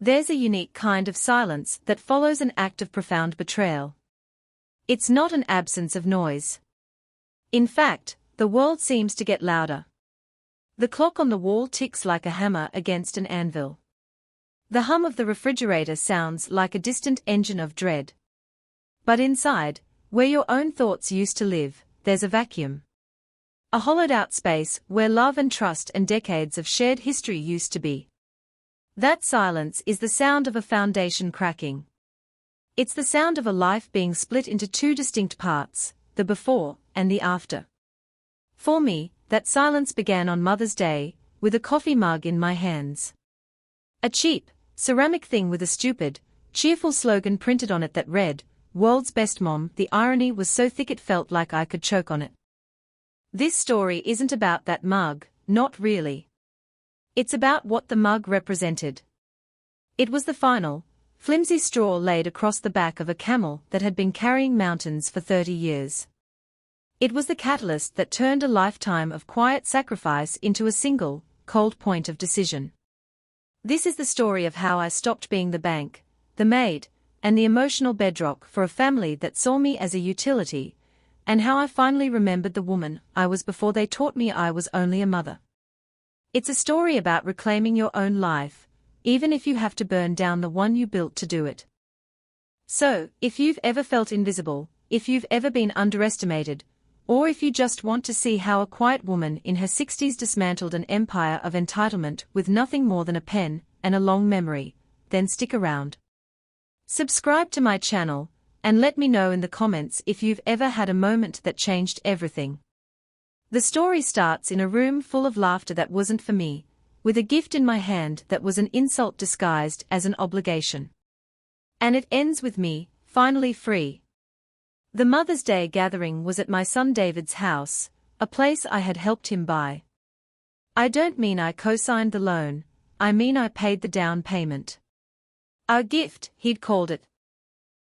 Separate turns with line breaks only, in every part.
There's a unique kind of silence that follows an act of profound betrayal. It's not an absence of noise. In fact, the world seems to get louder. The clock on the wall ticks like a hammer against an anvil. The hum of the refrigerator sounds like a distant engine of dread. But inside, where your own thoughts used to live, there's a vacuum. A hollowed-out space where love and trust and decades of shared history used to be. That silence is the sound of a foundation cracking. It's the sound of a life being split into two distinct parts, the before and the after. For me, that silence began on Mother's Day, with a coffee mug in my hands. A cheap, ceramic thing with a stupid, cheerful slogan printed on it that read, "World's Best Mom." The irony was so thick it felt like I could choke on it. This story isn't about that mug, not really. It's about what the mug represented. It was the final, flimsy straw laid across the back of a camel that had been carrying mountains for 30 years. It was the catalyst that turned a lifetime of quiet sacrifice into a single, cold point of decision. This is the story of how I stopped being the bank, the maid, and the emotional bedrock for a family that saw me as a utility, and how I finally remembered the woman I was before they taught me I was only a mother. It's a story about reclaiming your own life, even if you have to burn down the one you built to do it. So, if you've ever felt invisible, if you've ever been underestimated, or if you just want to see how a quiet woman in her 60s dismantled an empire of entitlement with nothing more than a pen and a long memory, then stick around. Subscribe to my channel, and let me know in the comments if you've ever had a moment that changed everything. The story starts in a room full of laughter that wasn't for me, with a gift in my hand that was an insult disguised as an obligation. And it ends with me, finally free. The Mother's Day gathering was at my son David's house, a place I had helped him buy. I don't mean I co-signed the loan, I mean I paid the down payment. Our gift, he'd called it.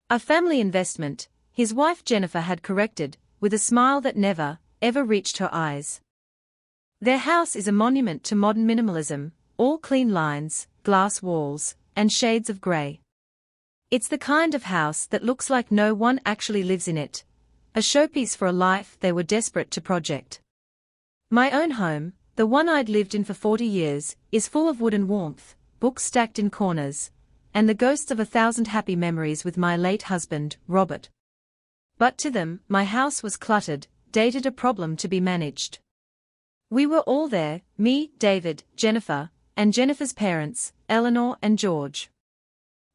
A family investment, his wife Jennifer had corrected, with a smile that never, ever reached her eyes. Their house is a monument to modern minimalism, all clean lines, glass walls, and shades of grey. It's the kind of house that looks like no one actually lives in it, a showpiece for a life they were desperate to project. My own home, the one I'd lived in for 40 years, is full of wood and warmth, books stacked in corners, and the ghosts of 1,000 happy memories with my late husband, Robert. But to them, my house was cluttered, dated, a problem to be managed. We were all there, me, David, Jennifer, and Jennifer's parents, Eleanor and George.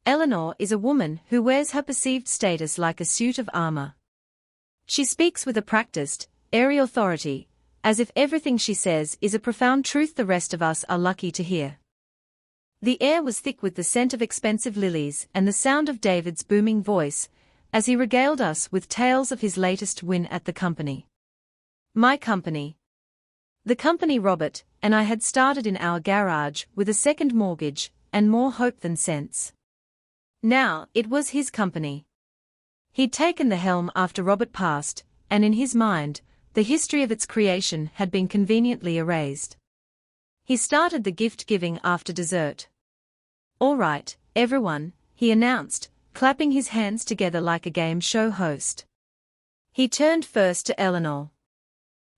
Eleanor is a woman who wears her perceived status like a suit of armor. She speaks with a practiced, airy authority, as if everything she says is a profound truth the rest of us are lucky to hear. The air was thick with the scent of expensive lilies and the sound of David's booming voice, as he regaled us with tales of his latest win at the company. My company. The company Robert and I had started in our garage with a second mortgage and more hope than sense. Now, it was his company. He'd taken the helm after Robert passed, and in his mind, the history of its creation had been conveniently erased. He started the gift-giving after dessert. "All right, everyone," he announced, clapping his hands together like a game show host. He turned first to Eleanor.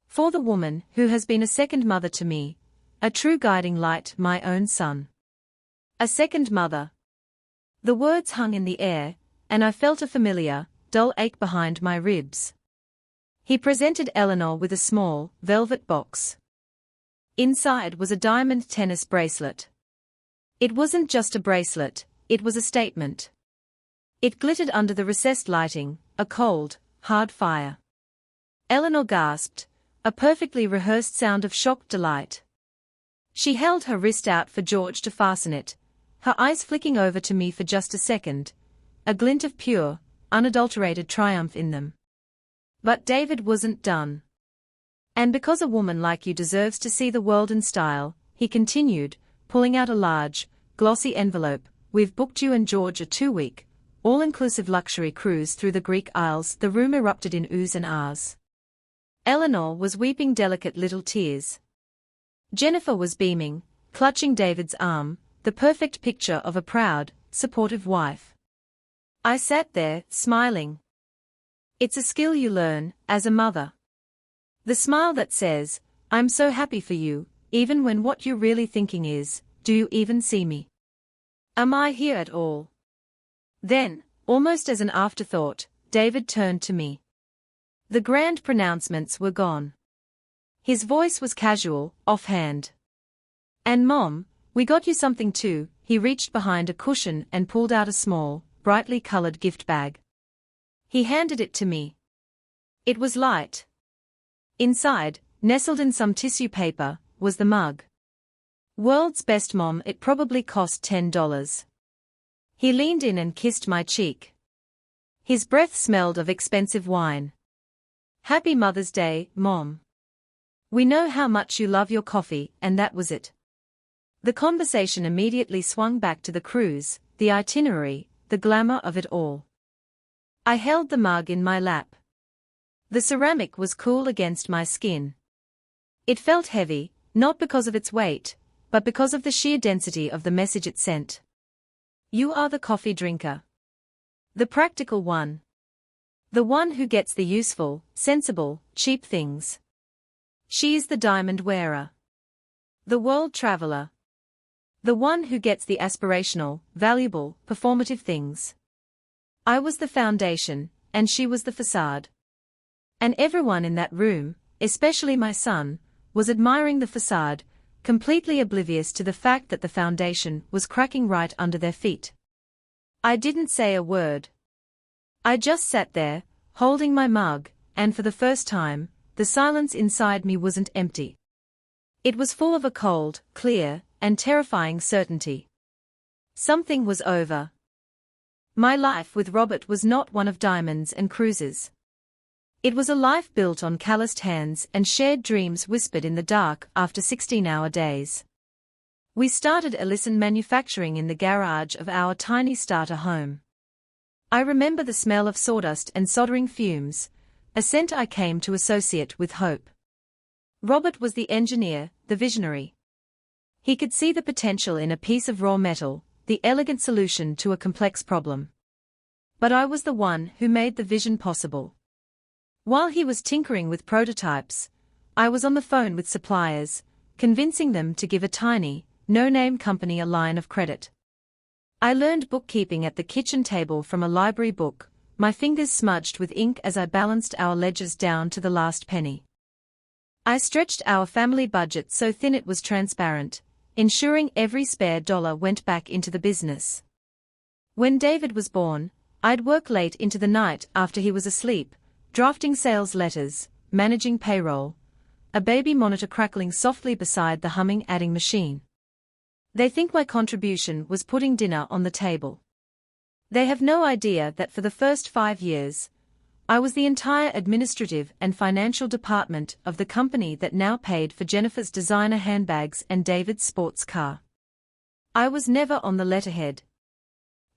"For the woman who has been a second mother to me, a true guiding light, my own son. A second mother." The words hung in the air, and I felt a familiar, dull ache behind my ribs. He presented Eleanor with a small, velvet box. Inside was a diamond tennis bracelet. It wasn't just a bracelet, it was a statement. It glittered under the recessed lighting, a cold, hard fire. Eleanor gasped, a perfectly rehearsed sound of shocked delight. She held her wrist out for George to fasten it, her eyes flicking over to me for just a second, a glint of pure, unadulterated triumph in them. But David wasn't done. "And because a woman like you deserves to see the world in style," he continued, pulling out a large, glossy envelope, "we've booked you and George a 2-week, all-inclusive luxury cruise through the Greek Isles." The room erupted in oohs and ahs. Eleanor was weeping delicate little tears. Jennifer was beaming, clutching David's arm, the perfect picture of a proud, supportive wife. I sat there, smiling. It's a skill you learn, as a mother. The smile that says, I'm so happy for you, even when what you're really thinking is, do you even see me? Am I here at all? Then, almost as an afterthought, David turned to me. The grand pronouncements were gone. His voice was casual, offhand. And Mom, we got you something too. He reached behind a cushion and pulled out a small, brightly colored gift bag. He handed it to me. It was light. Inside, nestled in some tissue paper, was the mug. World's best Mom. It probably cost $10. He leaned in and kissed my cheek. His breath smelled of expensive wine. Happy Mother's Day, Mom. We know how much you love your coffee, and that was it. The conversation immediately swung back to the cruise, the itinerary, the glamour of it all. I held the mug in my lap. The ceramic was cool against my skin. It felt heavy, not because of its weight, but because of the sheer density of the message it sent. You are the coffee drinker. The practical one. The one who gets the useful, sensible, cheap things. She is the diamond wearer. The world traveler. The one who gets the aspirational, valuable, performative things. I was the foundation, and she was the facade. And everyone in that room, especially my son, was admiring the facade, completely oblivious to the fact that the foundation was cracking right under their feet. I didn't say a word. I just sat there, holding my mug, and for the first time, the silence inside me wasn't empty. It was full of a cold, clear, and terrifying certainty. Something was over. My life with Robert was not one of diamonds and cruises. It was a life built on calloused hands and shared dreams whispered in the dark after 16-hour days. We started Ellison manufacturing in the garage of our tiny starter home. I remember the smell of sawdust and soldering fumes, a scent I came to associate with hope. Robert was the engineer, the visionary. He could see the potential in a piece of raw metal, the elegant solution to a complex problem. But I was the one who made the vision possible. While he was tinkering with prototypes, I was on the phone with suppliers, convincing them to give a tiny, no-name company a line of credit. I learned bookkeeping at the kitchen table from a library book, my fingers smudged with ink as I balanced our ledgers down to the last penny. I stretched our family budget so thin it was transparent, ensuring every spare dollar went back into the business. When David was born, I'd work late into the night after he was asleep, drafting sales letters, managing payroll, a baby monitor crackling softly beside the humming adding machine. They think my contribution was putting dinner on the table. They have no idea that for the first 5 years, I was the entire administrative and financial department of the company that now paid for Jennifer's designer handbags and David's sports car. I was never on the letterhead.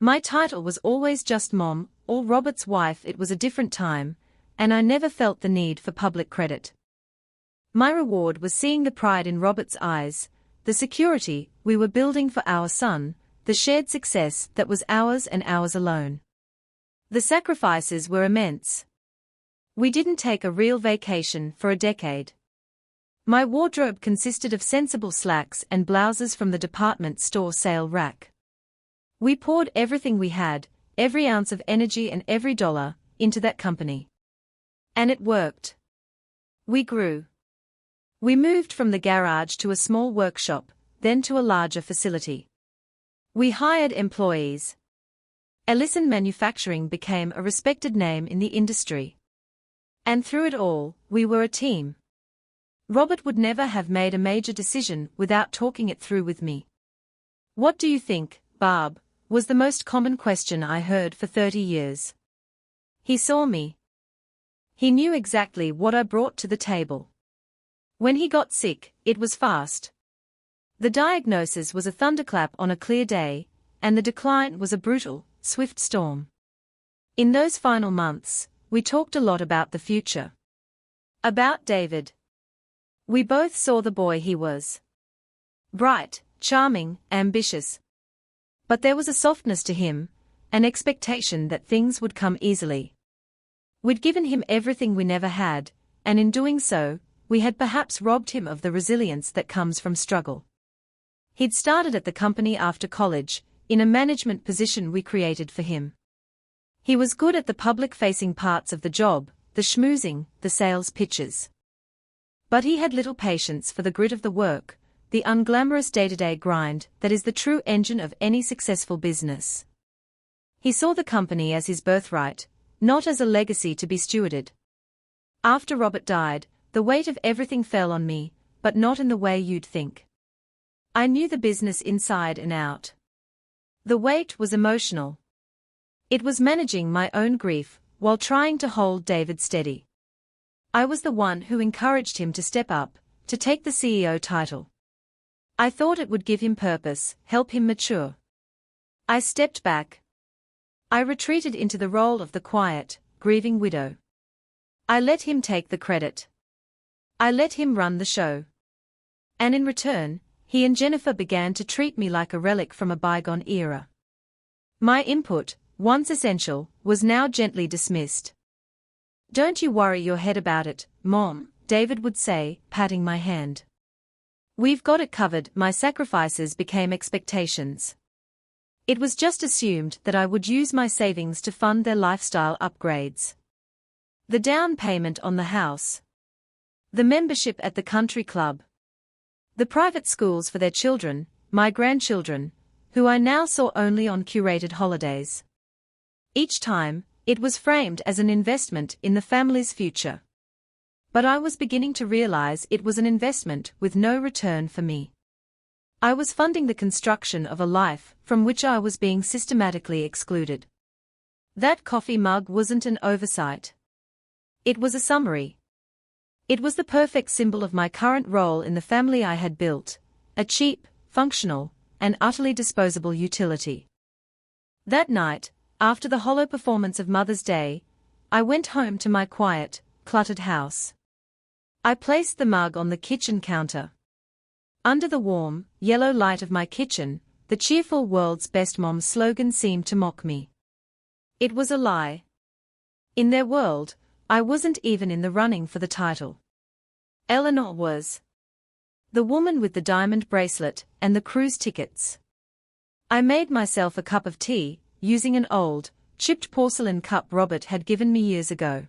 My title was always just Mom, or Robert's wife. It was a different time, and I never felt the need for public credit. My reward was seeing the pride in Robert's eyes, the security we were building for our son, the shared success that was ours and ours alone. The sacrifices were immense. We didn't take a real vacation for a decade. My wardrobe consisted of sensible slacks and blouses from the department store sale rack. We poured everything we had, every ounce of energy and every dollar, into that company. And it worked. We grew. We moved from the garage to a small workshop, then to a larger facility. We hired employees. Ellison Manufacturing became a respected name in the industry. And through it all, we were a team. Robert would never have made a major decision without talking it through with me. "What do you think, Barb?" was the most common question I heard for 30 years. He saw me. He knew exactly what I brought to the table. When he got sick, it was fast. The diagnosis was a thunderclap on a clear day, and the decline was a brutal, swift storm. In those final months, we talked a lot about the future. About David. We both saw the boy he was. Bright, charming, ambitious. But there was a softness to him, an expectation that things would come easily. We'd given him everything we never had, and in doing so, we had perhaps robbed him of the resilience that comes from struggle. He'd started at the company after college, in a management position we created for him. He was good at the public-facing parts of the job, the schmoozing, the sales pitches. But he had little patience for the grit of the work, the unglamorous day-to-day grind that is the true engine of any successful business. He saw the company as his birthright, not as a legacy to be stewarded. After Robert died, the weight of everything fell on me, but not in the way you'd think. I knew the business inside and out. The weight was emotional. It was managing my own grief, while trying to hold David steady. I was the one who encouraged him to step up, to take the CEO title. I thought it would give him purpose, help him mature. I stepped back. I retreated into the role of the quiet, grieving widow. I let him take the credit. I let him run the show. And in return, he and Jennifer began to treat me like a relic from a bygone era. My input, once essential, was now gently dismissed. "Don't you worry your head about it, Mom," David would say, patting my hand. "We've got it covered." My sacrifices became expectations. It was just assumed that I would use my savings to fund their lifestyle upgrades. The down payment on the house. The membership at the country club. The private schools for their children, my grandchildren, who I now saw only on curated holidays. Each time, it was framed as an investment in the family's future. But I was beginning to realize it was an investment with no return for me. I was funding the construction of a life from which I was being systematically excluded. That coffee mug wasn't an oversight. It was a summary. It was the perfect symbol of my current role in the family I had built, a cheap, functional, and utterly disposable utility. That night, after the hollow performance of Mother's Day, I went home to my quiet, cluttered house. I placed the mug on the kitchen counter. Under the warm, yellow light of my kitchen, the cheerful "World's Best Mom" slogan seemed to mock me. It was a lie. In their world, I wasn't even in the running for the title. Eleanor was. The woman with the diamond bracelet and the cruise tickets. I made myself a cup of tea, using an old, chipped porcelain cup Robert had given me years ago.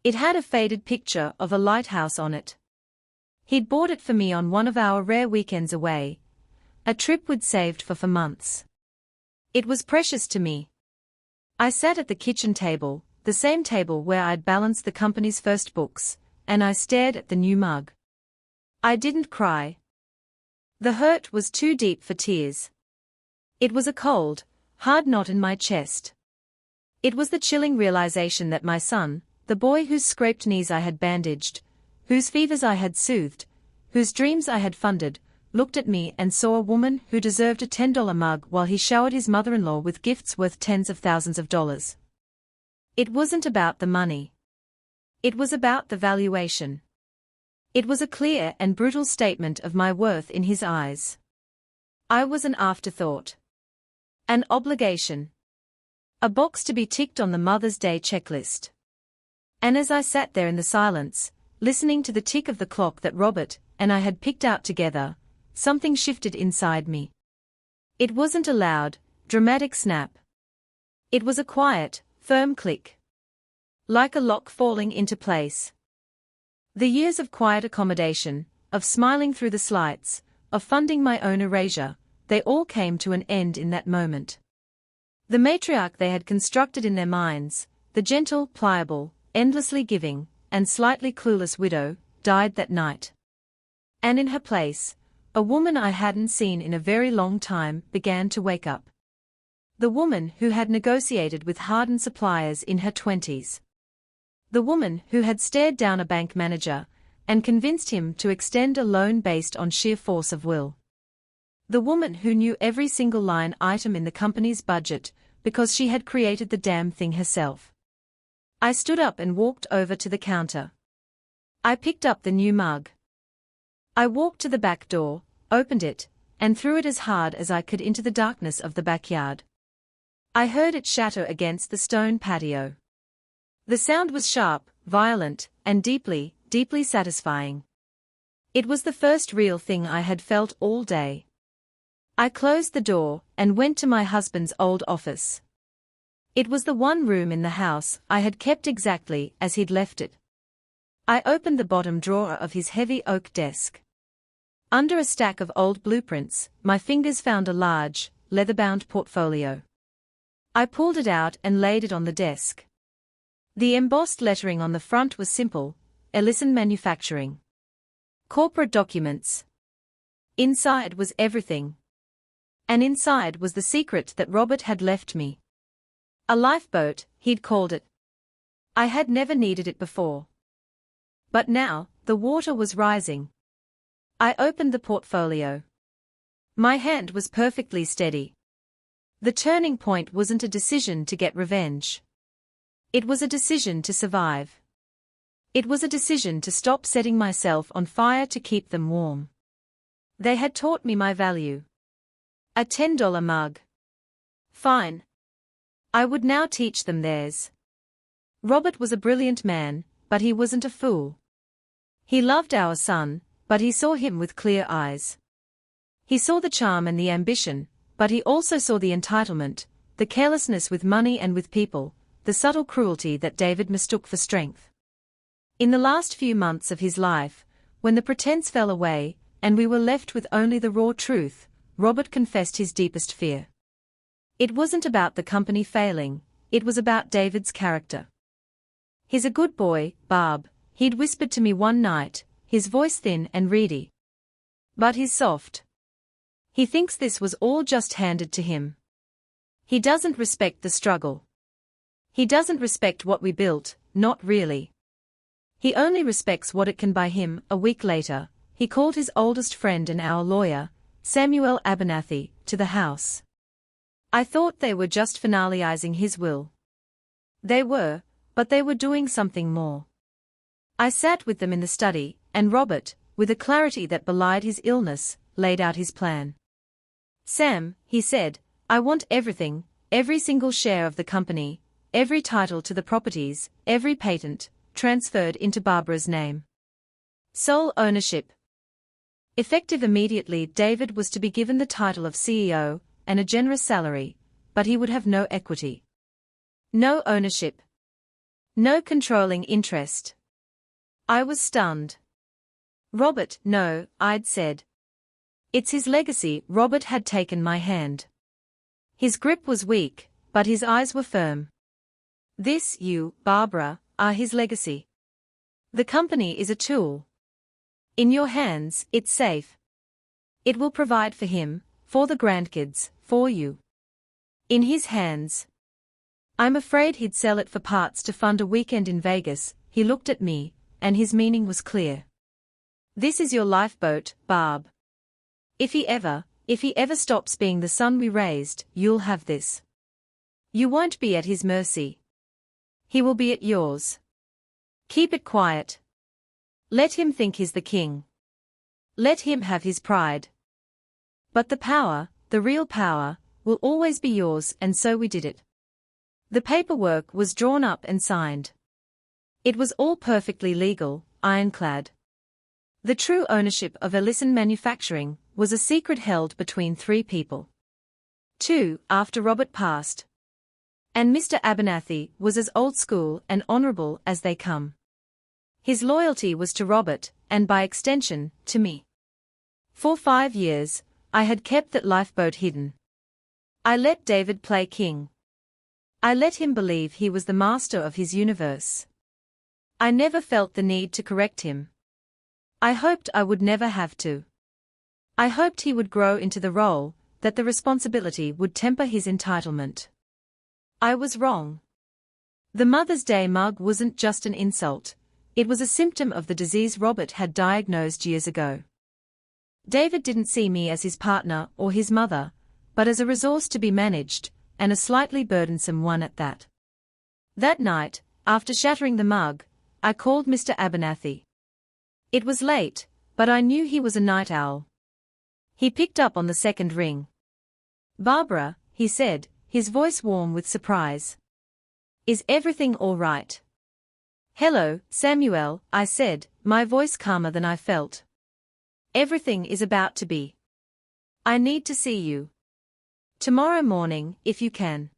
It had a faded picture of a lighthouse on it. He'd bought it for me on one of our rare weekends away, a trip we'd saved for months. It was precious to me. I sat at the kitchen table, the same table where I'd balanced the company's first books, and I stared at the new mug. I didn't cry. The hurt was too deep for tears. It was a cold, hard knot in my chest. It was the chilling realization that my son, the boy whose scraped knees I had bandaged, whose fevers I had soothed, whose dreams I had funded, looked at me and saw a woman who deserved a $10 mug while he showered his mother-in-law with gifts worth tens of thousands of dollars. It wasn't about the money. It was about the valuation. It was a clear and brutal statement of my worth in his eyes. I was an afterthought. An obligation. A box to be ticked on the Mother's Day checklist. And as I sat there in the silence, listening to the tick of the clock that Robert and I had picked out together, something shifted inside me. It wasn't a loud, dramatic snap. It was a quiet, firm click. Like a lock falling into place. The years of quiet accommodation, of smiling through the slights, of funding my own erasure, they all came to an end in that moment. The matriarch they had constructed in their minds, the gentle, pliable, endlessly giving, and slightly clueless widow, died that night. And in her place, a woman I hadn't seen in a very long time began to wake up. The woman who had negotiated with hardened suppliers in her 20s. The woman who had stared down a bank manager and convinced him to extend a loan based on sheer force of will. The woman who knew every single line item in the company's budget because she had created the damn thing herself. I stood up and walked over to the counter. I picked up the new mug. I walked to the back door, opened it, and threw it as hard as I could into the darkness of the backyard. I heard it shatter against the stone patio. The sound was sharp, violent, and deeply, deeply satisfying. It was the first real thing I had felt all day. I closed the door and went to my husband's old office. It was the one room in the house I had kept exactly as he'd left it. I opened the bottom drawer of his heavy oak desk. Under a stack of old blueprints, my fingers found a large, leather-bound portfolio. I pulled it out and laid it on the desk. The embossed lettering on the front was simple: Ellison Manufacturing. Corporate documents. Inside was everything. And inside was the secret that Robert had left me. A lifeboat, he'd called it. I had never needed it before. But now, the water was rising. I opened the portfolio. My hand was perfectly steady. The turning point wasn't a decision to get revenge. It was a decision to survive. It was a decision to stop setting myself on fire to keep them warm. They had taught me my value. A $10 mug. Fine. I would now teach them theirs. Robert was a brilliant man, but he wasn't a fool. He loved our son, but he saw him with clear eyes. He saw the charm and the ambition, but he also saw the entitlement, the carelessness with money and with people, the subtle cruelty that David mistook for strength. In the last few months of his life, when the pretense fell away, and we were left with only the raw truth, Robert confessed his deepest fear. It wasn't about the company failing, it was about David's character. "He's a good boy, Barb," he'd whispered to me one night, his voice thin and reedy. "But he's soft. He thinks this was all just handed to him. He doesn't respect the struggle. He doesn't respect what we built, not really. He only respects what it can buy him." A week later, he called his oldest friend and our lawyer, Samuel Abernathy, to the house. I thought they were just finalizing his will. They were, but they were doing something more. I sat with them in the study, and Robert, with a clarity that belied his illness, laid out his plan. "Sam," he said, "I want everything, every single share of the company, every title to the properties, every patent, transferred into Barbara's name. Sole ownership." Effective immediately, David was to be given the title of CEO, and a generous salary, but he would have no equity. No ownership. No controlling interest. I was stunned. "Robert, no," I'd said. "It's his legacy." Robert had taken my hand. His grip was weak, but his eyes were firm. "This, you, Barbara, are his legacy. The company is a tool. In your hands, it's safe. It will provide for him, for the grandkids, for you. In his hands. I'm afraid he'd sell it for parts to fund a weekend in Vegas." He looked at me, and his meaning was clear. "This is your lifeboat, Barb. If he ever stops being the son we raised, you'll have this. You won't be at his mercy. He will be at yours. Keep it quiet. Let him think he's the king. Let him have his pride. But the power, the real power, will always be yours." And so we did it. The paperwork was drawn up and signed. It was all perfectly legal, ironclad. The true ownership of Ellison Manufacturing was a secret held between three people. Two, after Robert passed. And Mr. Abernathy was as old school and honorable as they come. His loyalty was to Robert, and by extension, to me. For 5 years, I had kept that lifeboat hidden. I let David play king. I let him believe he was the master of his universe. I never felt the need to correct him. I hoped I would never have to. I hoped he would grow into the role, that the responsibility would temper his entitlement. I was wrong. The Mother's Day mug wasn't just an insult, it was a symptom of the disease Robert had diagnosed years ago. David didn't see me as his partner or his mother, but as a resource to be managed, and a slightly burdensome one at that. That night, after shattering the mug, I called Mr. Abernathy. It was late, but I knew he was a night owl. He picked up on the second ring. "Barbara," he said, his voice warm with surprise. "Is everything all right?" "Hello, Samuel," I said, my voice calmer than I felt. "Everything is about to be. I need to see you. Tomorrow morning, if you can."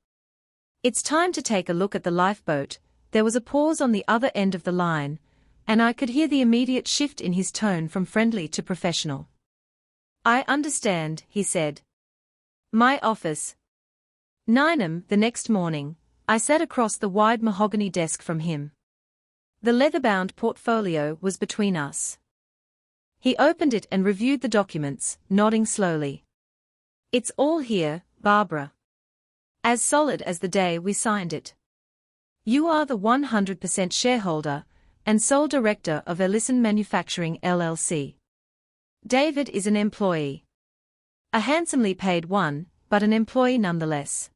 "It's time to take a look at the lifeboat." There was a pause on the other end of the line, and I could hear the immediate shift in his tone from friendly to professional. "I understand," he said. "My office." 9 a.m. the next morning, I sat across the wide mahogany desk from him. The leather-bound portfolio was between us. He opened it and reviewed the documents, nodding slowly. "It's all here, Barbara. As solid as the day we signed it. You are the 100% shareholder and sole director of Ellison Manufacturing LLC. David is an employee. A handsomely paid one, but an employee nonetheless.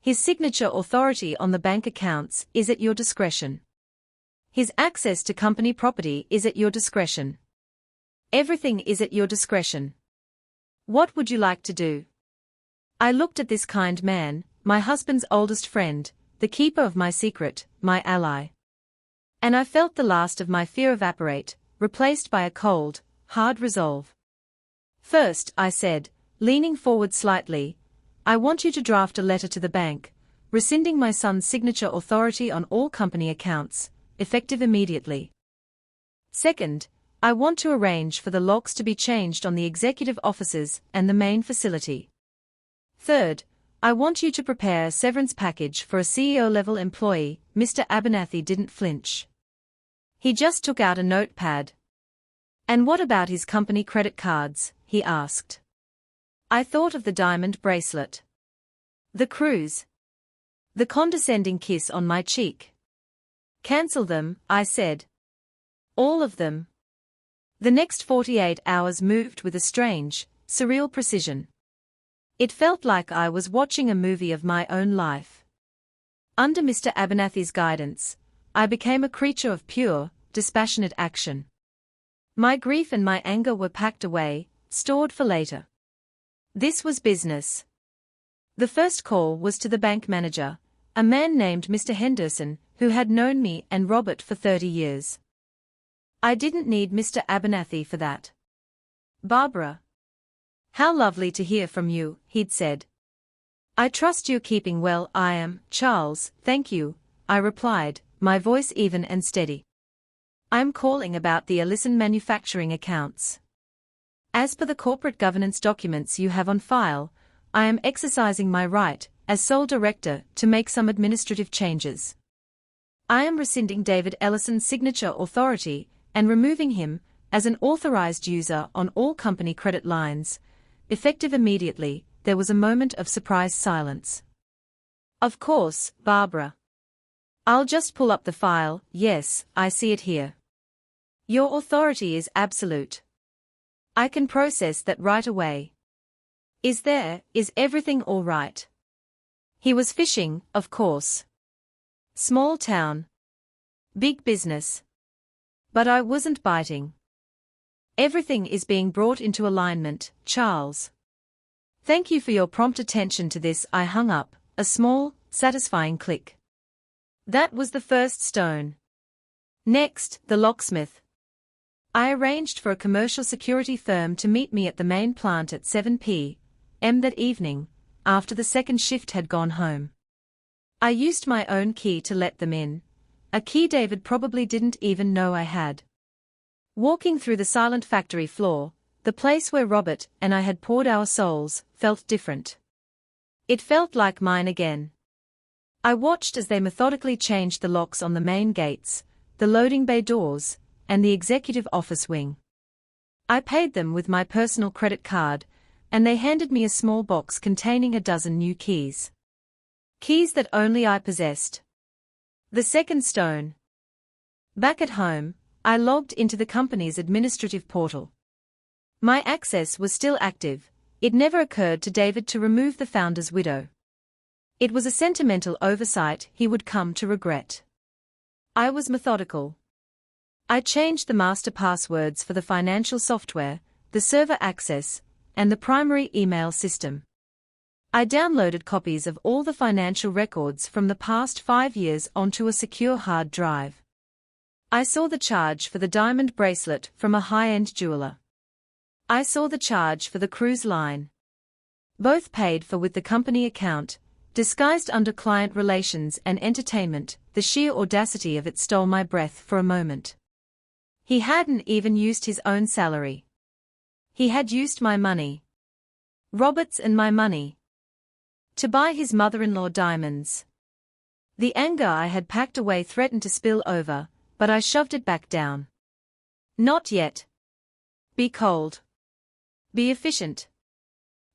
His signature authority on the bank accounts is at your discretion. His access to company property is at your discretion. Everything is at your discretion. What would you like to do?" I looked at this kind man, my husband's oldest friend, the keeper of my secret, my ally. And I felt the last of my fear evaporate, replaced by a cold, hard resolve. "First," I said, leaning forward slightly, "I want you to draft a letter to the bank, rescinding my son's signature authority on all company accounts, effective immediately. Second, I want to arrange for the locks to be changed on the executive offices and the main facility. Third, I want you to prepare a severance package for a CEO-level employee." Mr. Abernathy didn't flinch. He just took out a notepad. "And what about his company credit cards?" he asked. I thought of the diamond bracelet. The cruise. The condescending kiss on my cheek. "Cancel them," I said. "All of them." The next 48 hours moved with a strange, surreal precision. It felt like I was watching a movie of my own life. Under Mr. Abernathy's guidance, I became a creature of pure, dispassionate action. My grief and my anger were packed away, stored for later. This was business. The first call was to the bank manager, a man named Mr. Henderson, who had known me and Robert for 30 years. I didn't need Mr. Abernathy for that. "Barbara. How lovely to hear from you," he'd said. "I trust you're keeping well." "I am, Charles, thank you," I replied, my voice even and steady. "I'm calling about the Ellison Manufacturing accounts. As per the corporate governance documents you have on file, I am exercising my right, as sole director, to make some administrative changes. I am rescinding David Ellison's signature authority and removing him as an authorized user on all company credit lines, effective immediately." There was a moment of surprised silence. "Of course, Barbara. I'll just pull up the file." "Yes, I see it here. Your authority is absolute. I can process that right away. Is everything all right?" He was fishing, of course. Small town. Big business. But I wasn't biting. "Everything is being brought into alignment, Charles. Thank you for your prompt attention to this." I hung up, a small, satisfying click. That was the first stone. Next, the locksmith. I arranged for a commercial security firm to meet me at the main plant at 7 p.m. that evening, after the second shift had gone home. I used my own key to let them in, a key David probably didn't even know I had. Walking through the silent factory floor, the place where Robert and I had poured our souls, felt different. It felt like mine again. I watched as they methodically changed the locks on the main gates, the loading bay doors, and the executive office wing. I paid them with my personal credit card, and they handed me a small box containing a dozen new keys. Keys that only I possessed. The second stone. Back at home, I logged into the company's administrative portal. My access was still active. It never occurred to David to remove the founder's widow. It was a sentimental oversight he would come to regret. I was methodical. I changed the master passwords for the financial software, the server access, and the primary email system. I downloaded copies of all the financial records from the past 5 years onto a secure hard drive. I saw the charge for the diamond bracelet from a high-end jeweler. I saw the charge for the cruise line. Both paid for with the company account, disguised under client relations and entertainment. The sheer audacity of it stole my breath for a moment. He hadn't even used his own salary. He had used my money. Robert's and my money. To buy his mother-in-law diamonds. The anger I had packed away threatened to spill over, but I shoved it back down. Not yet. Be cold. Be efficient.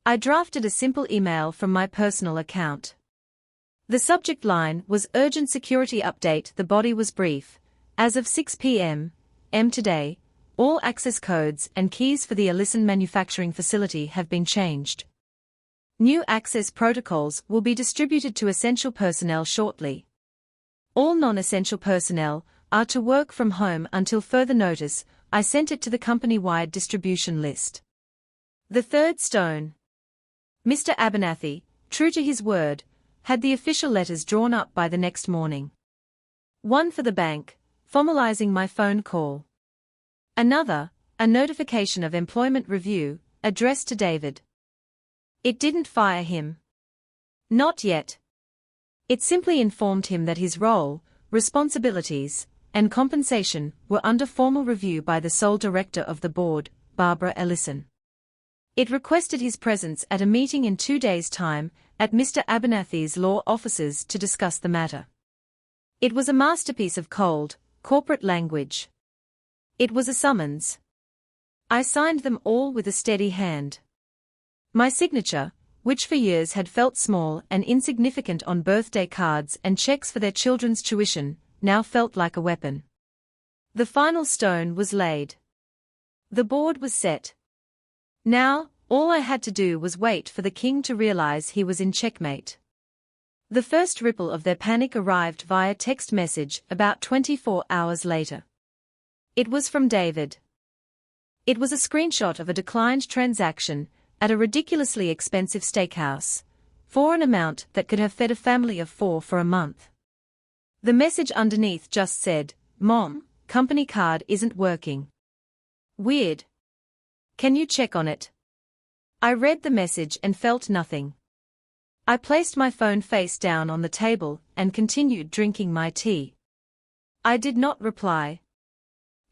I drafted a simple email from my personal account. The subject line was Urgent Security Update. The body was brief. As of 6 p.m. today, all access codes and keys for the Ellison manufacturing facility have been changed. New access protocols will be distributed to essential personnel shortly. All non-essential personnel are to work from home until further notice. I sent it to the company-wide distribution list. The third stone. Mr. Abernathy, true to his word, had the official letters drawn up by the next morning. One for the bank, formalizing my phone call. Another, a notification of employment review, addressed to David. It didn't fire him. Not yet. It simply informed him that his role, responsibilities, and compensation were under formal review by the sole director of the board, Barbara Ellison. It requested his presence at a meeting in 2 days' time at Mr. Abernathy's law offices to discuss the matter. It was a masterpiece of cold, corporate language. It was a summons. I signed them all with a steady hand. My signature, which for years had felt small and insignificant on birthday cards and checks for their children's tuition, now felt like a weapon. The final stone was laid. The board was set. Now, all I had to do was wait for the king to realize he was in checkmate. The first ripple of their panic arrived via text message about 24 hours later. It was from David. It was a screenshot of a declined transaction at a ridiculously expensive steakhouse, for an amount that could have fed a family of 4 for a month. The message underneath just said, "Mom, company card isn't working. Weird. Can you check on it?" I read the message and felt nothing. I placed my phone face down on the table and continued drinking my tea. I did not reply.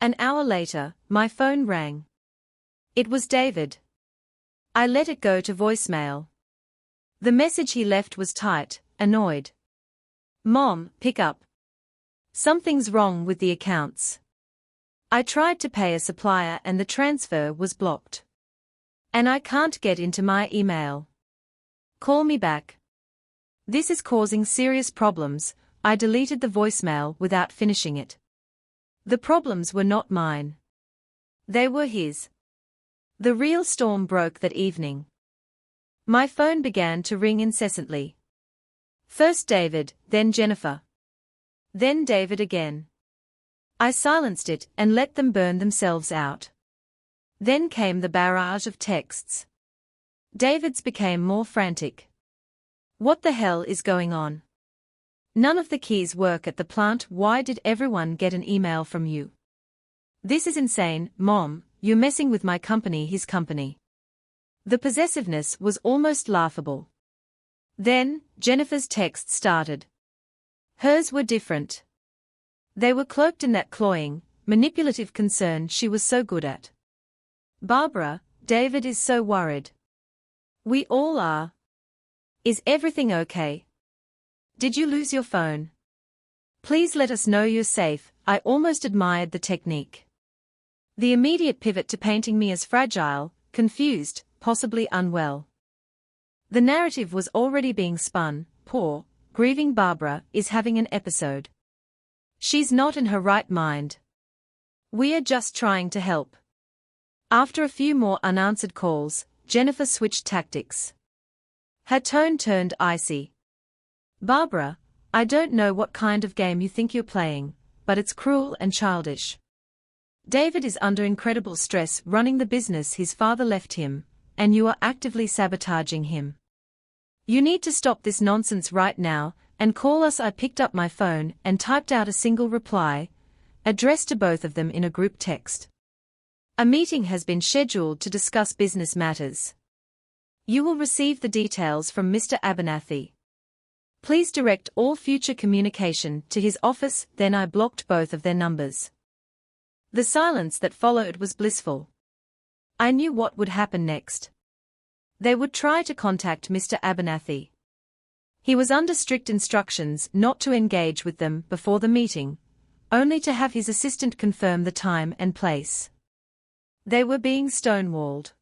An hour later, my phone rang. It was David. I let it go to voicemail. The message he left was tight, annoyed. "Mom, pick up. Something's wrong with the accounts. I tried to pay a supplier and the transfer was blocked. And I can't get into my email. Call me back. This is causing serious problems." I deleted the voicemail without finishing it. The problems were not mine. They were his. The real storm broke that evening. My phone began to ring incessantly. First David, then Jennifer. Then David again. I silenced it and let them burn themselves out. Then came the barrage of texts. David's became more frantic. "What the hell is going on? None of the keys work at the plant. Why did everyone get an email from you? This is insane, Mom, you're messing with my company, his company." The possessiveness was almost laughable. Then, Jennifer's texts started. Hers were different. They were cloaked in that cloying, manipulative concern she was so good at. "Barbara, David is so worried. We all are. Is everything okay? Did you lose your phone? Please let us know you're safe." I almost admired the technique. The immediate pivot to painting me as fragile, confused, possibly unwell. The narrative was already being spun. Poor, grieving Barbara is having an episode. She's not in her right mind. We are just trying to help. After a few more unanswered calls, Jennifer switched tactics. Her tone turned icy. "Barbara, I don't know what kind of game you think you're playing, but it's cruel and childish. David is under incredible stress running the business his father left him, and you are actively sabotaging him. You need to stop this nonsense right now, and call us. I picked up my phone and typed out a single reply, addressed to both of them in a group text. A meeting has been scheduled to discuss business matters. You will receive the details from Mr. Abernathy. Please direct all future communication to his office. Then I blocked both of their numbers. The silence that followed was blissful. I knew what would happen next. They would try to contact Mr. Abernathy. He was under strict instructions not to engage with them before the meeting, only to have his assistant confirm the time and place. They were being stonewalled.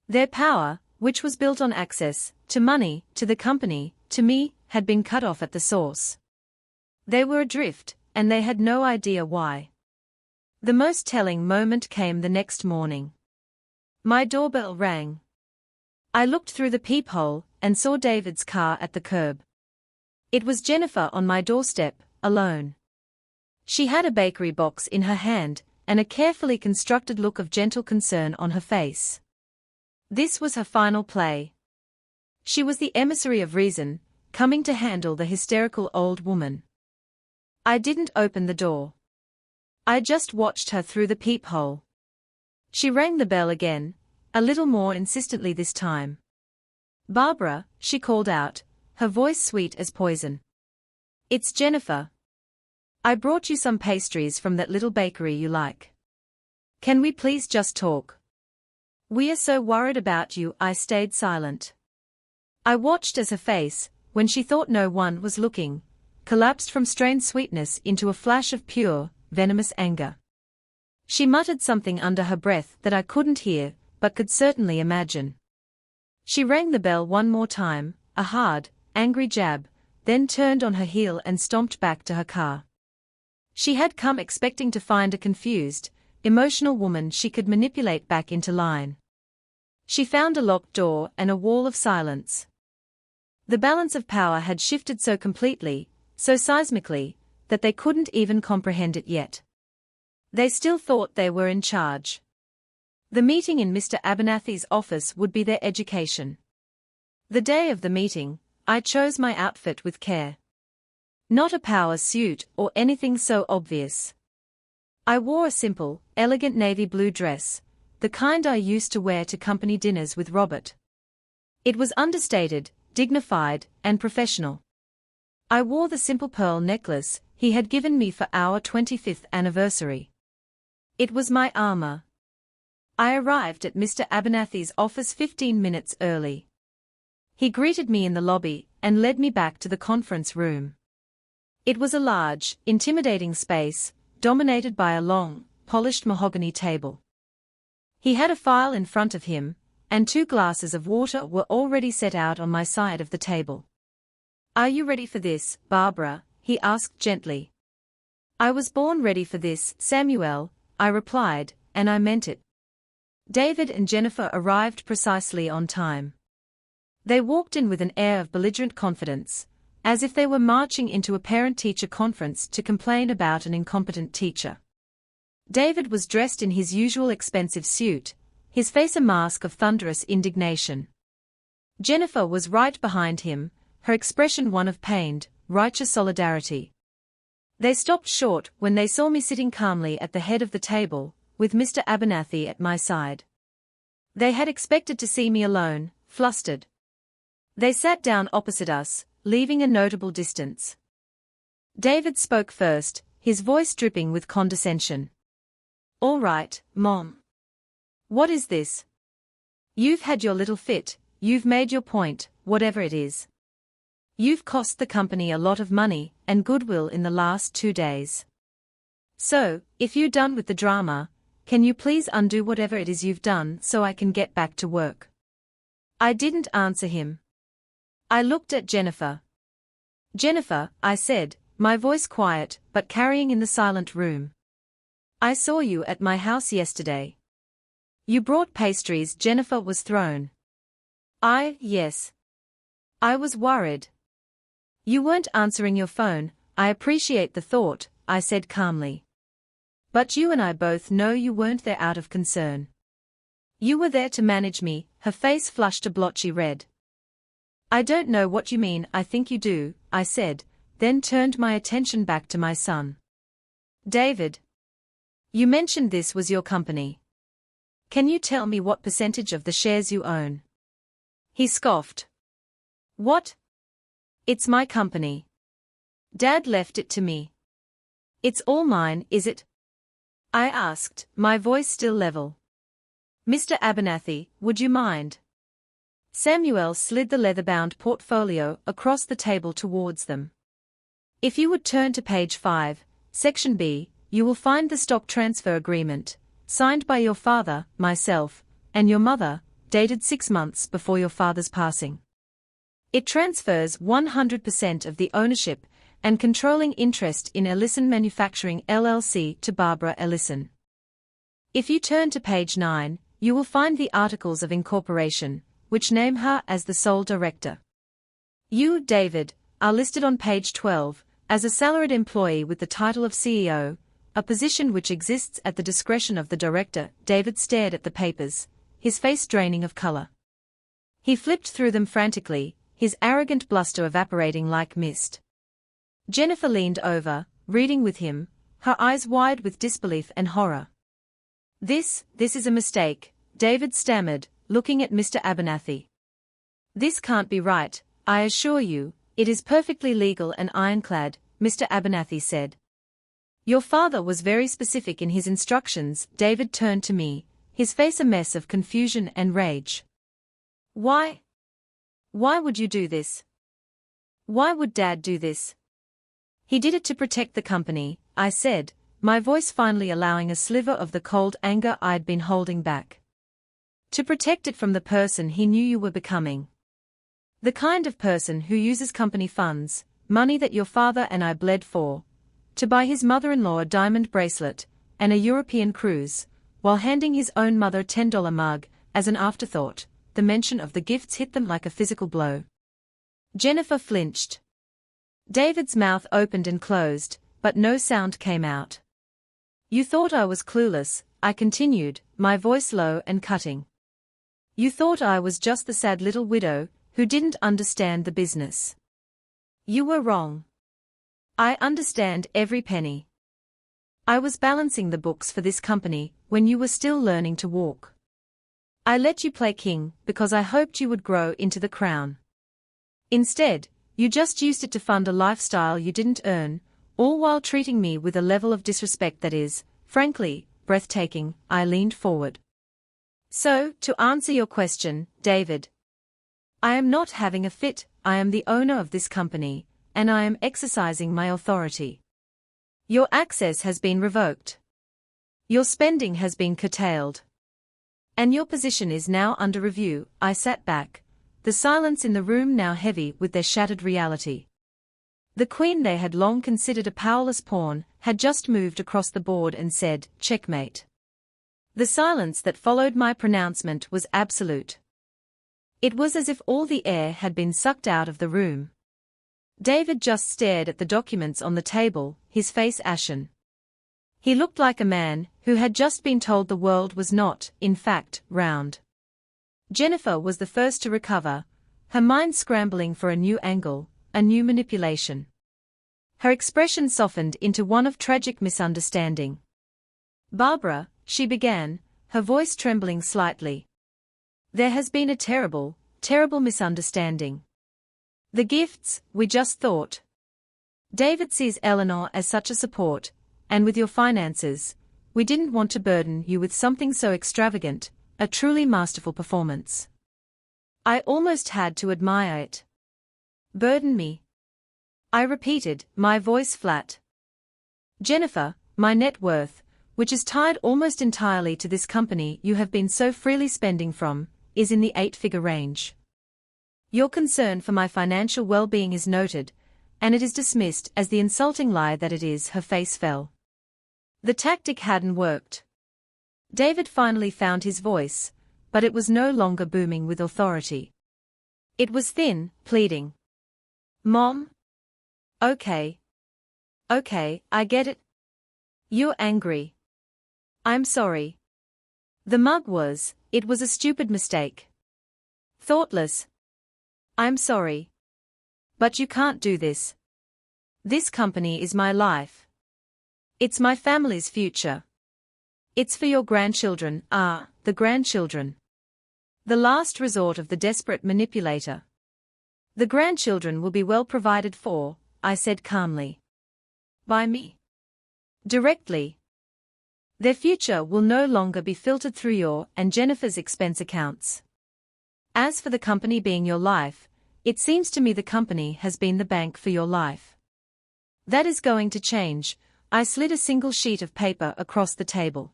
Their power, which was built on access to money, to the company, to me, had been cut off at the source. They were adrift, and they had no idea why. The most telling moment came the next morning. My doorbell rang. I looked through the peephole and saw David's car at the curb. It was Jennifer on my doorstep, alone. She had a bakery box in her hand and a carefully constructed look of gentle concern on her face. This was her final play. She was the emissary of reason, coming to handle the hysterical old woman. I didn't open the door. I just watched her through the peephole. She rang the bell again, a little more insistently this time. "Barbara," she called out, her voice sweet as poison. "It's Jennifer. I brought you some pastries from that little bakery you like. Can we please just talk? We are so worried about you." I stayed silent. I watched as her face, when she thought no one was looking, collapsed from strained sweetness into a flash of pure, venomous anger. She muttered something under her breath that I couldn't hear, but could certainly imagine. She rang the bell one more time, a hard, angry jab, then turned on her heel and stomped back to her car. She had come expecting to find a confused, emotional woman she could manipulate back into line. She found a locked door and a wall of silence. The balance of power had shifted so completely, so seismically, that they couldn't even comprehend it yet. They still thought they were in charge. The meeting in Mr. Abernathy's office would be their education. The day of the meeting, I chose my outfit with care. Not a power suit or anything so obvious. I wore a simple, elegant navy blue dress, the kind I used to wear to company dinners with Robert. It was understated, dignified, and professional. I wore the simple pearl necklace he had given me for our 25th anniversary. It was my armor. I arrived at Mr. Abernathy's office 15 minutes early. He greeted me in the lobby and led me back to the conference room. It was a large, intimidating space, dominated by a long, polished mahogany table. He had a file in front of him, and 2 glasses of water were already set out on my side of the table. "Are you ready for this, Barbara?" he asked gently. "I was born ready for this, Samuel," I replied, and I meant it. David and Jennifer arrived precisely on time. They walked in with an air of belligerent confidence, as if they were marching into a parent-teacher conference to complain about an incompetent teacher. David was dressed in his usual expensive suit, his face a mask of thunderous indignation. Jennifer was right behind him, her expression one of pained, righteous solidarity. They stopped short when they saw me sitting calmly at the head of the table, with Mr. Abernathy at my side. They had expected to see me alone, flustered. They sat down opposite us, leaving a notable distance. David spoke first, his voice dripping with condescension. "All right, Mom. What is this? You've had your little fit, you've made your point, whatever it is. You've cost the company a lot of money and goodwill in the last 2 days. So, if you're done with the drama, can you please undo whatever it is you've done so I can get back to work?" I didn't answer him. I looked at Jennifer. "Jennifer," I said, my voice quiet but carrying in the silent room. "I saw you at my house yesterday. You brought pastries." Jennifer was thrown. Yes. I was worried. "You weren't answering your phone." "I appreciate the thought," I said calmly. "But you and I both know you weren't there out of concern. You were there to manage me, her face flushed a blotchy red. "I don't know what you mean, I think you do," I said, then turned my attention back to my son. "David, you mentioned this was your company. Can you tell me what percentage of the shares you own?" He scoffed. "What? It's my company. Dad left it to me." "It's all mine, is it?" I asked, my voice still level. "Mr. Abernathy, would you mind?" Samuel slid the leather-bound portfolio across the table towards them. "If you would turn to page 5, section B, you will find the stock transfer agreement, signed by your father, myself, and your mother, dated 6 months before your father's passing. It transfers 100% of the ownership and controlling interest in Ellison Manufacturing LLC to Barbara Ellison. If you turn to page 9, you will find the articles of incorporation, which name her as the sole director. You, David, are listed on page 12, as a salaried employee with the title of CEO, a position which exists at the discretion of the director." David stared at the papers, his face draining of color. He flipped through them frantically, his arrogant bluster evaporating like mist. Jennifer leaned over, reading with him, her eyes wide with disbelief and horror. This is a mistake," David stammered, looking at Mr. Abernathy. "This can't be right, I assure you, it is perfectly legal and ironclad," Mr. Abernathy said. "Your father was very specific in his instructions." David turned to me, his face a mess of confusion and rage. Why would you do this? Why would Dad do this?" "He did it to protect the company," I said, my voice finally allowing a sliver of the cold anger I'd been holding back. "To protect it from the person he knew you were becoming. The kind of person who uses company funds, money that your father and I bled for, to buy his mother-in-law a diamond bracelet and a European cruise, while handing his own mother a $10 mug as an afterthought." The mention of the gifts hit them like a physical blow. Jennifer flinched. David's mouth opened and closed, but no sound came out. "You thought I was clueless," I continued, my voice low and cutting. "You thought I was just the sad little widow who didn't understand the business. You were wrong. I understand every penny. I was balancing the books for this company when you were still learning to walk. I let you play king because I hoped you would grow into the crown. Instead, you just used it to fund a lifestyle you didn't earn, all while treating me with a level of disrespect that is, frankly, breathtaking." I leaned forward. "So, to answer your question, David, I am not having a fit. I am the owner of this company, and I am exercising my authority. Your access has been revoked. Your spending has been curtailed. And your position is now under review." I sat back, the silence in the room now heavy with their shattered reality. The queen they had long considered a powerless pawn had just moved across the board and said, "Checkmate." The silence that followed my pronouncement was absolute. It was as if all the air had been sucked out of the room. David just stared at the documents on the table, his face ashen. He looked like a man who had just been told the world was not, in fact, round. Jennifer was the first to recover, her mind scrambling for a new angle, a new manipulation. Her expression softened into one of tragic misunderstanding. "Barbara," she began, her voice trembling slightly. "There has been a terrible, terrible misunderstanding. The gifts, we just thought. David sees Eleanor as such a support, and with your finances, we didn't want to burden you with something so extravagant, a truly masterful performance. I almost had to admire it." "Burden me?" I repeated, my voice flat. "Jennifer, my net worth, which is tied almost entirely to this company you have been so freely spending from, is in the 8-figure range. Your concern for my financial well-being is noted, and it is dismissed as the insulting lie that it is." Her face fell. The tactic hadn't worked. David finally found his voice, but it was no longer booming with authority. It was thin, pleading. "Mom? Okay, I get it. You're angry. I'm sorry. It was a stupid mistake. Thoughtless. I'm sorry. But you can't do this. This company is my life. It's my family's future. It's for your grandchildren, the grandchildren. The last resort of the desperate manipulator. The grandchildren will be well provided for, I said calmly. By me. Directly. Their future will no longer be filtered through your and Jennifer's expense accounts. As for the company being your life, it seems to me the company has been the bank for your life. That is going to change. I slid a single sheet of paper across the table.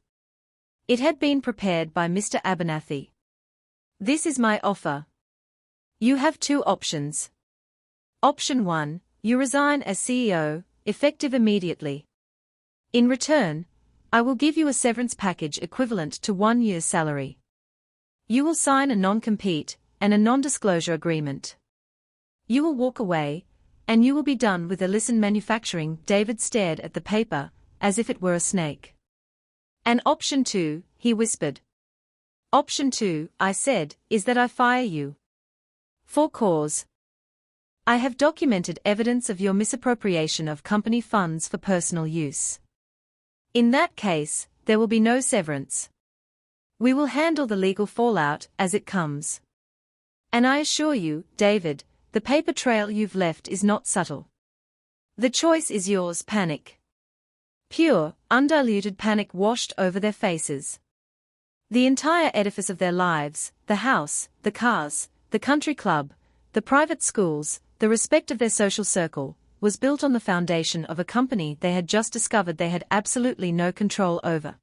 It had been prepared by Mr. Abernathy. This is my offer. You have two options. Option 1, you resign as CEO, effective immediately. In return, I will give you a severance package equivalent to 1 year's salary. You will sign a non-compete and a non-disclosure agreement. You will walk away, and you will be done with Ellison Manufacturing. David stared at the paper, as if it were a snake. And option 2, he whispered. Option 2, I said, is that I fire you. For cause. I have documented evidence of your misappropriation of company funds for personal use. In that case, there will be no severance. We will handle the legal fallout as it comes. And I assure you, David, the paper trail you've left is not subtle. The choice is yours. Panic. Pure, undiluted panic washed over their faces. The entire edifice of their lives, the house, the cars, the country club, the private schools, the respect of their social circle, was built on the foundation of a company they had just discovered they had absolutely no control over.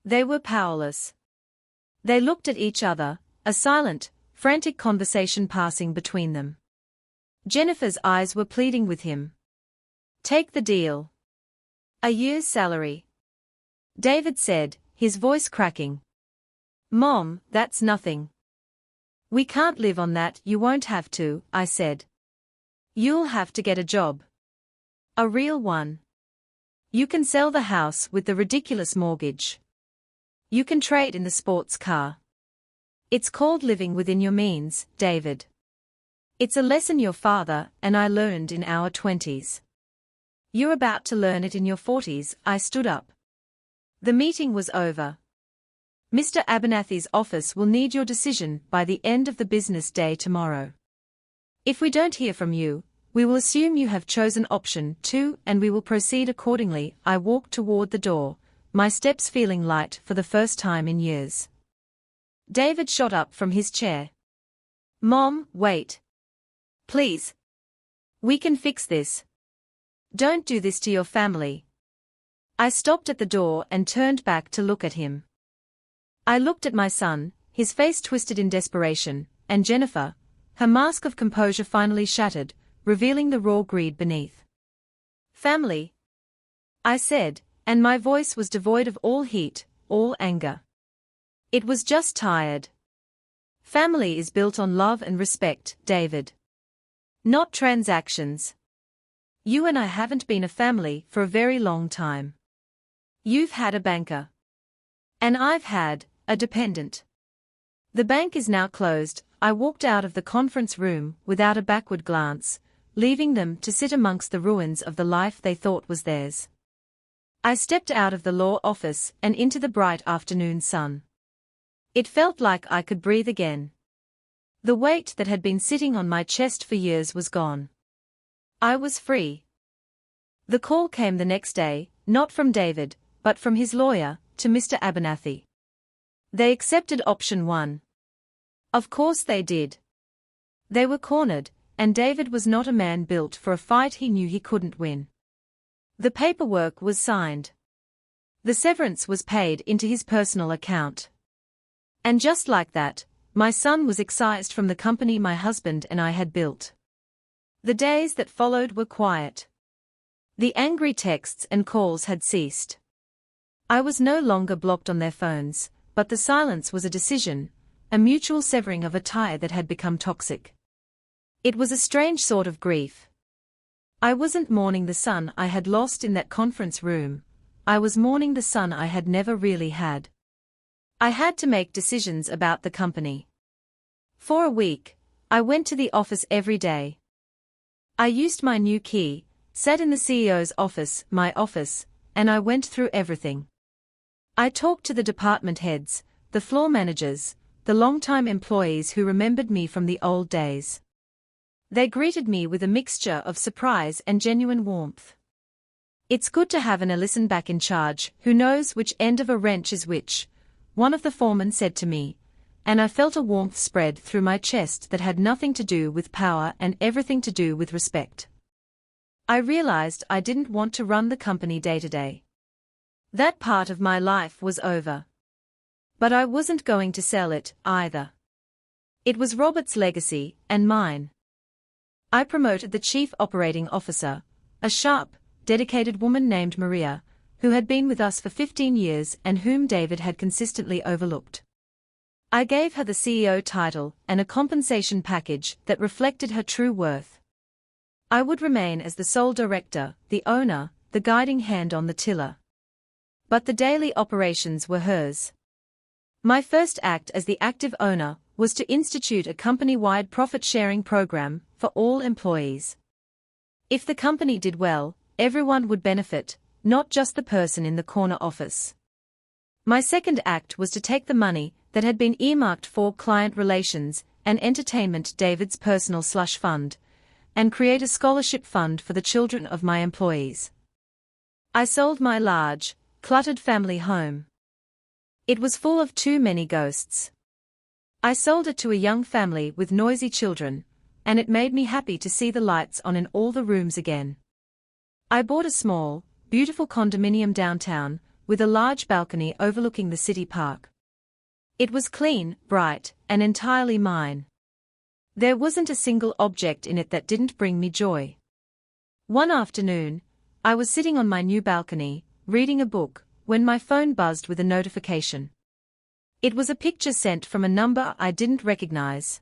They were powerless. They looked at each other, a silent, frantic conversation passing between them. Jennifer's eyes were pleading with him. Take the deal. A year's salary. David said, his voice cracking. Mom, that's nothing. We can't live on that. You won't have to, I said. You'll have to get a job. A real one. You can sell the house with the ridiculous mortgage. You can trade in the sports car. It's called living within your means, David. It's a lesson your father and I learned in our 20s. You're about to learn it in your 40s. I stood up. The meeting was over. Mr. Abernathy's office will need your decision by the end of the business day tomorrow. If we don't hear from you, we will assume you have chosen option 2 and we will proceed accordingly. I walked toward the door, my steps feeling light for the first time in years. David shot up from his chair. Mom, wait. Please. We can fix this. Don't do this to your family. I stopped at the door and turned back to look at him. I looked at my son, his face twisted in desperation, and Jennifer, her mask of composure finally shattered, revealing the raw greed beneath. Family. I said, and my voice was devoid of all heat, all anger. It was just tired. Family is built on love and respect, David. Not transactions. You and I haven't been a family for a very long time. You've had a banker. And I've had a dependent. The bank is now closed. I walked out of the conference room without a backward glance, leaving them to sit amongst the ruins of the life they thought was theirs. I stepped out of the law office and into the bright afternoon sun. It felt like I could breathe again. The weight that had been sitting on my chest for years was gone. I was free. The call came the next day, not from David, but from his lawyer, to Mr. Abernathy. They accepted option 1. Of course they did. They were cornered, and David was not a man built for a fight he knew he couldn't win. The paperwork was signed. The severance was paid into his personal account. And just like that, my son was excised from the company my husband and I had built. The days that followed were quiet. The angry texts and calls had ceased. I was no longer blocked on their phones, but the silence was a decision, a mutual severing of a tie that had become toxic. It was a strange sort of grief. I wasn't mourning the son I had lost in that conference room, I was mourning the son I had never really had. I had to make decisions about the company. For a week, I went to the office every day. I used my new key, sat in the CEO's office, my office, and I went through everything. I talked to the department heads, the floor managers, the long-time employees who remembered me from the old days. They greeted me with a mixture of surprise and genuine warmth. It's good to have an Alison back in charge who knows which end of a wrench is which, one of the foremen said to me, and I felt a warmth spread through my chest that had nothing to do with power and everything to do with respect. I realized I didn't want to run the company day to day. That part of my life was over. But I wasn't going to sell it, either. It was Robert's legacy, and mine. I promoted the chief operating officer, a sharp, dedicated woman named Maria, who had been with us for 15 years and whom David had consistently overlooked. I gave her the CEO title and a compensation package that reflected her true worth. I would remain as the sole director, the owner, the guiding hand on the tiller. But the daily operations were hers. My first act as the active owner was to institute a company-wide profit-sharing program for all employees. If the company did well, everyone would benefit, not just the person in the corner office. My second act was to take the money that had been earmarked for client relations and entertainment, David's personal slush fund, and create a scholarship fund for the children of my employees. I sold my large, cluttered family home. It was full of too many ghosts. I sold it to a young family with noisy children, and it made me happy to see the lights on in all the rooms again. I bought a small, beautiful condominium downtown, with a large balcony overlooking the city park. It was clean, bright, and entirely mine. There wasn't a single object in it that didn't bring me joy. One afternoon, I was sitting on my new balcony, reading a book, when my phone buzzed with a notification. It was a picture sent from a number I didn't recognize.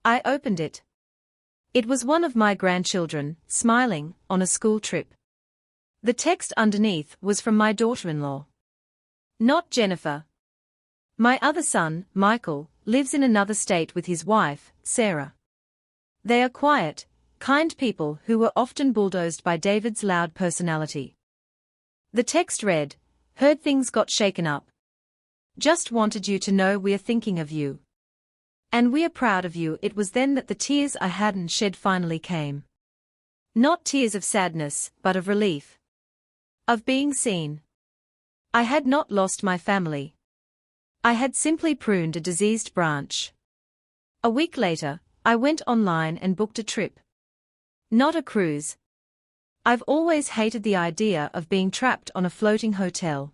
I opened it. It was one of my grandchildren, smiling, on a school trip. The text underneath was from my daughter-in-law. Not Jennifer. My other son, Michael, lives in another state with his wife, Sarah. They are quiet, kind people who were often bulldozed by David's loud personality. The text read, "Heard things got shaken up. Just wanted you to know we're thinking of you. And we're proud of you." It was then that the tears I hadn't shed finally came. Not tears of sadness, but of relief. Of being seen. I had not lost my family. I had simply pruned a diseased branch. A week later, I went online and booked a trip. Not a cruise. I've always hated the idea of being trapped on a floating hotel.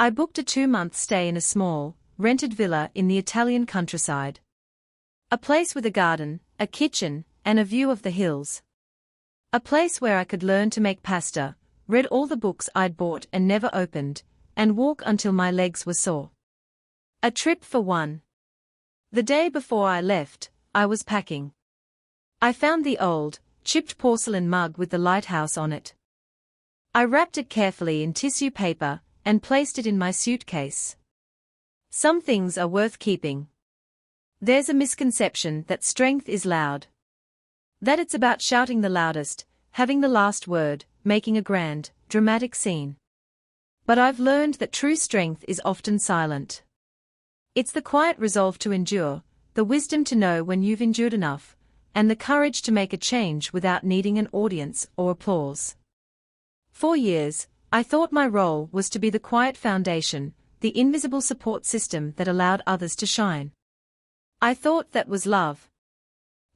I booked a 2-month stay in a small, rented villa in the Italian countryside. A place with a garden, a kitchen, and a view of the hills. A place where I could learn to make pasta, read all the books I'd bought and never opened, and walk until my legs were sore. A trip for one. The day before I left, I was packing. I found the old, chipped porcelain mug with the lighthouse on it. I wrapped it carefully in tissue paper and placed it in my suitcase. Some things are worth keeping. There's a misconception that strength is loud. That it's about shouting the loudest, having the last word, making a grand, dramatic scene. But I've learned that true strength is often silent. It's the quiet resolve to endure, the wisdom to know when you've endured enough, and the courage to make a change without needing an audience or applause. For years, I thought my role was to be the quiet foundation, the invisible support system that allowed others to shine. I thought that was love.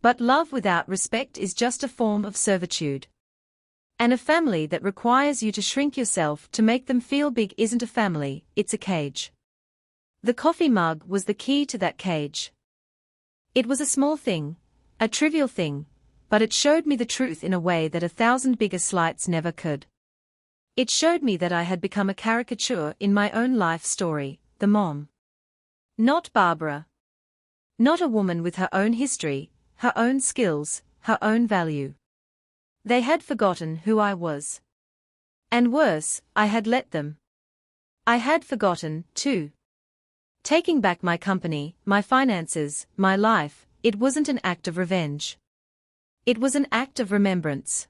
But love without respect is just a form of servitude. And a family that requires you to shrink yourself to make them feel big isn't a family, it's a cage. The coffee mug was the key to that cage. It was a small thing, a trivial thing, but it showed me the truth in a way that 1,000 bigger slights never could. It showed me that I had become a caricature in my own life story, the mom. Not Barbara. Not a woman with her own history, her own skills, her own value. They had forgotten who I was. And worse, I had let them. I had forgotten, too. Taking back my company, my finances, my life, it wasn't an act of revenge. It was an act of remembrance.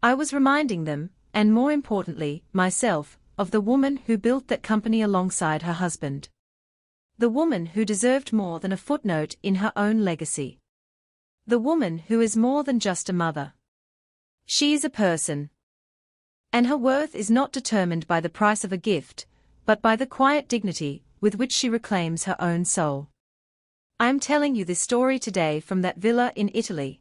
I was reminding them, and more importantly, myself, of the woman who built that company alongside her husband. The woman who deserved more than a footnote in her own legacy. The woman who is more than just a mother. She is a person. And her worth is not determined by the price of a gift, but by the quiet dignity with which she reclaims her own soul. I am telling you this story today from that villa in Italy.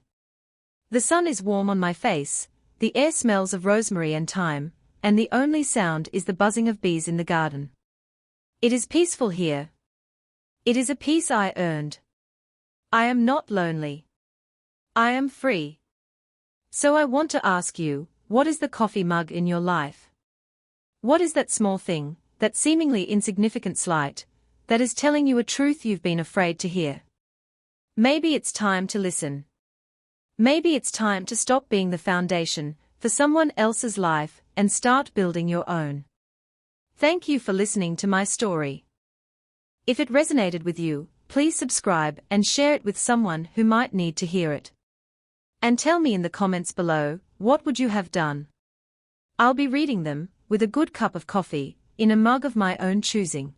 The sun is warm on my face, the air smells of rosemary and thyme, and the only sound is the buzzing of bees in the garden. It is peaceful here. It is a peace I earned. I am not lonely. I am free. So I want to ask you, what is the coffee mug in your life? What is that small thing, that seemingly insignificant slight, that is telling you a truth you've been afraid to hear? Maybe it's time to listen. Maybe it's time to stop being the foundation for someone else's life and start building your own. Thank you for listening to my story. If it resonated with you, please subscribe and share it with someone who might need to hear it. And tell me in the comments below, what would you have done? I'll be reading them, with a good cup of coffee, in a mug of my own choosing.